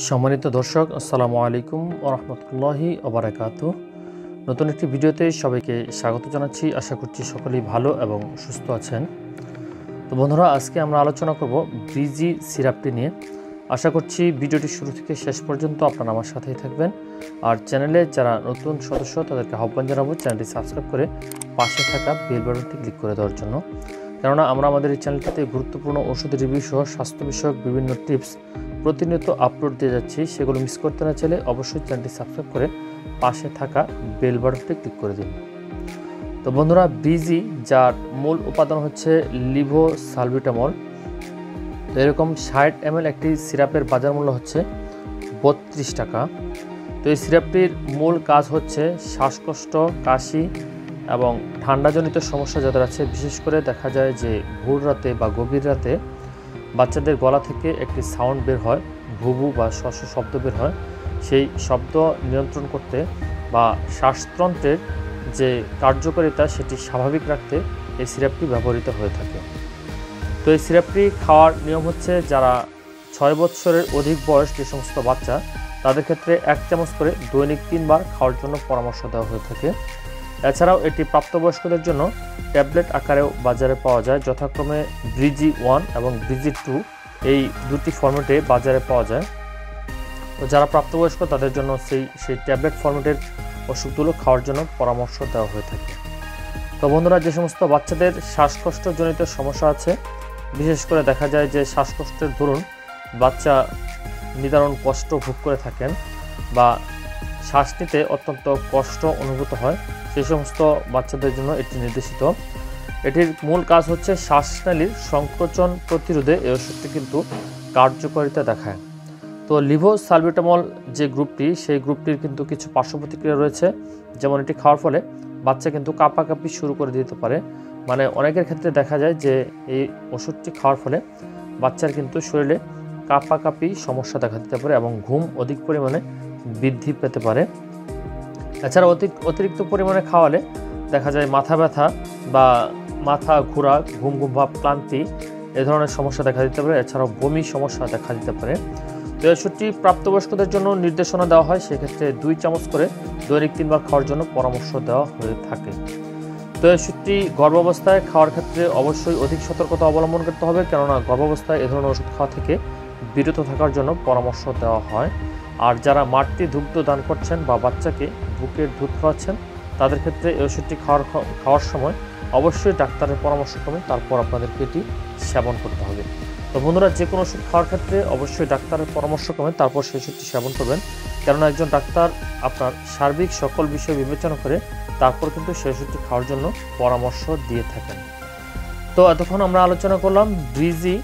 সম্মানিত দর্শক, আসসালামু আলাইকুম ওয়া রাহমাতুল্লাহি ওয়া বারাকাতুহু। নতুন একটি ভিডিওতে সবাইকে স্বাগত জানাচ্ছি। আশা করছি সকলেই ভালো এবং সুস্থ আছেন। তো বন্ধুরা, আজকে আমরা আলোচনা করব ব্রিজি সিরাপটি নিয়ে। আশা করছি ভিডিওটি শুরু থেকে শেষ পর্যন্ত আপনারা আমার সাথেই থাকবেন। আর চ্যানেলে যারা নতুন সদস্য তাদেরকে আহ্বান জানাবো চ্যানেলটি সাবস্ক্রাইব করে পাশে থাকা বেল বাটনটি ক্লিক করে দেওয়ার জন্য। কেননা আমরা আমাদের এই চ্যানেলটিতে গুরুত্বপূর্ণ ওষুধের রিভিউ সহ স্বাস্থ্য বিষয়ক বিভিন্ন টিপস প্রতিনিয়ত আপলোড দিয়ে যাচ্ছি। সেগুলো মিস করতে না চাইলে অবশ্যই চ্যানেলটি সাবস্ক্রাইব করে পাশে থাকা বেল বাটনটি ক্লিক করে দিন। তো বন্ধুরা, ব্রিজি যার মূল উপাদান হচ্ছে লিভোসালবিটামল। তো এরকম 60 ml একটি সিরাপের বাজার মূল্য হচ্ছে 32 টাকা। তো এই সিরাপটির মূল কাজ হচ্ছে শ্বাসকষ্ট, কাশি এবং ঠান্ডাজনিত সমস্যা যাদের আছে, বিশেষ করে দেখা যায় যে ভোর রাতে বা গভীর রাতে বাচ্চাদের গলা থেকে একটি সাউন্ড বের হয়, ভুভু বা শস্য শব্দ বের হয়, সেই শব্দ নিয়ন্ত্রণ করতে বা শ্বাসতন্ত্রের যে কার্যকারিতা সেটি স্বাভাবিক রাখতে এই সিরাপটি ব্যবহৃত হয়ে থাকে। তো এই সিরাপটি খাওয়ার নিয়ম হচ্ছে, যারা 6 বছরের অধিক বয়স যে সমস্ত বাচ্চা, তাদের ক্ষেত্রে 1 চামচ করে দৈনিক 3 বার খাওয়ার জন্য পরামর্শ দেওয়া হয়ে থাকে। এছাড়াও এটি প্রাপ্তবয়স্কদের জন্য ট্যাবলেট আকারেও বাজারে পাওয়া যায়। যথাক্রমে ব্রিজি 1 এবং ব্রিজি 2 এই দুটি ফরম্যাটে বাজারে পাওয়া যায়। তো যারা প্রাপ্তবয়স্ক তাদের জন্য সেই ট্যাবলেট ফরম্যাটের ওষুধগুলো খাওয়ার জন্য পরামর্শ দেওয়া হয়ে থাকে। তো বন্ধুরা, যে সমস্ত বাচ্চাদের শ্বাসকষ্টজনিত সমস্যা আছে, বিশেষ করে দেখা যায় যে শ্বাসকষ্টের দরুন বাচ্চা নিদারুণ কষ্ট ভোগ করে থাকেন বা শ্বাস নিতে অত্যন্ত কষ্ট অনুভূত হয়, সেই সমস্ত বাচ্চাদের জন্য এটি নির্দেশিত। এটির মূল কাজ হচ্ছে শ্বাসনালীর সংকোচন প্রতিরোধে এই ওষুধটি কিন্তু কার্যকারিতা দেখায়। তো লিভোসালবিটামল যে গ্রুপটি, সেই গ্রুপটির কিন্তু কিছু পার্শ্ব প্রতিক্রিয়া রয়েছে। যেমন এটি খাওয়ার ফলে বাচ্চা কিন্তু কাঁপাকাঁপি শুরু করে দিতে পারে। মানে অনেকের ক্ষেত্রে দেখা যায় যে এই ওষুধটি খাওয়ার ফলে বাচ্চার কিন্তু শরীরে কাঁপাকাঁপি সমস্যা দেখা দিতে পারে এবং ঘুম অধিক পরিমাণে বৃদ্ধি পেতে পারে। এছাড়া অতিরিক্ত পরিমাণে খাওয়ালে দেখা যায় মাথা ব্যথা বা মাথা ঘোরা, ঘুম ঘুম ভাব, ক্লান্তি এ ধরনের সমস্যা দেখা দিতে পারে। এছাড়াও বমি সমস্যা দেখা দিতে পারে। তো এই ওষুধটি প্রাপ্তবয়স্কদের জন্য নির্দেশনা দেওয়া হয়, সেক্ষেত্রে 2 চামচ করে দৈনিক 3 বার খাওয়ার জন্য পরামর্শ দেওয়া হয়ে থাকে। তো এই ওষুধটি গর্ভাবস্থায় খাওয়ার ক্ষেত্রে অবশ্যই অধিক সতর্কতা অবলম্বন করতে হবে, কেননা গর্ভাবস্থায় এ ধরনের ওষুধ খাওয়া থেকে বিরত থাকার জন্য পরামর্শ দেওয়া হয়। আর যারা মাতৃ দুগ্ধ দান করছেন বা বাচ্চাকে বুকের দুধ খাওয়াচ্ছেন, তাদের ক্ষেত্রে এই ওষুধটি খাওয়ার সময় অবশ্যই ডাক্তারের পরামর্শক্রমে তারপর আপনাদেরকে এটি সেবন করতে হবে। তো বন্ধুরা, যে কোনো ওষুধ খাওয়ার ক্ষেত্রে অবশ্যই ডাক্তারের পরামর্শক্রমে তারপর সেই ওষুধটি সেবন করবেন, কেননা একজন ডাক্তার আপনার সার্বিক সকল বিষয় বিবেচনা করে তারপর কিন্তু সেই ওষুধটি খাওয়ার জন্য পরামর্শ দিয়ে থাকেন। তো এতক্ষণ আমরা আলোচনা করলাম ব্রিজি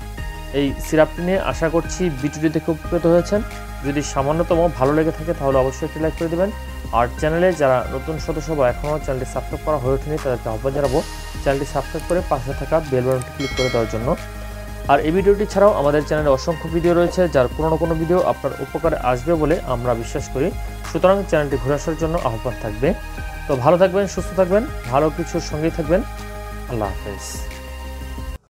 এই সিরাপটি নিয়ে। আশা করছি ভিডিওটি দেখে উপকৃত হয়েছেন। যদি সামান্যতম ভালো লেগে থাকে তাহলে অবশ্যই একটি লাইক করে দেবেন। আর চ্যানেলে যারা নতুন সদস্য বা এখনও চ্যানেলটি সাবস্ক্রাইব করা হয়ে ওঠেনি তাদেরকে আহ্বান জানাবো চ্যানেলটি সাবস্ক্রাইব করে পাশে থাকা বেল বাটনটি ক্লিক করে দেওয়ার জন্য। আর এই ভিডিওটি ছাড়াও আমাদের চ্যানেলে অসংখ্য ভিডিও রয়েছে, যার কোনো না কোনো ভিডিও আপনার উপকারে আসবে বলে আমরা বিশ্বাস করি। সুতরাং চ্যানেলটি ঘুরে আসার জন্য আহ্বান থাকবে। তো ভালো থাকবেন, সুস্থ থাকবেন, ভালো কিছুর সঙ্গেই থাকবেন। আল্লাহ হাফেজ।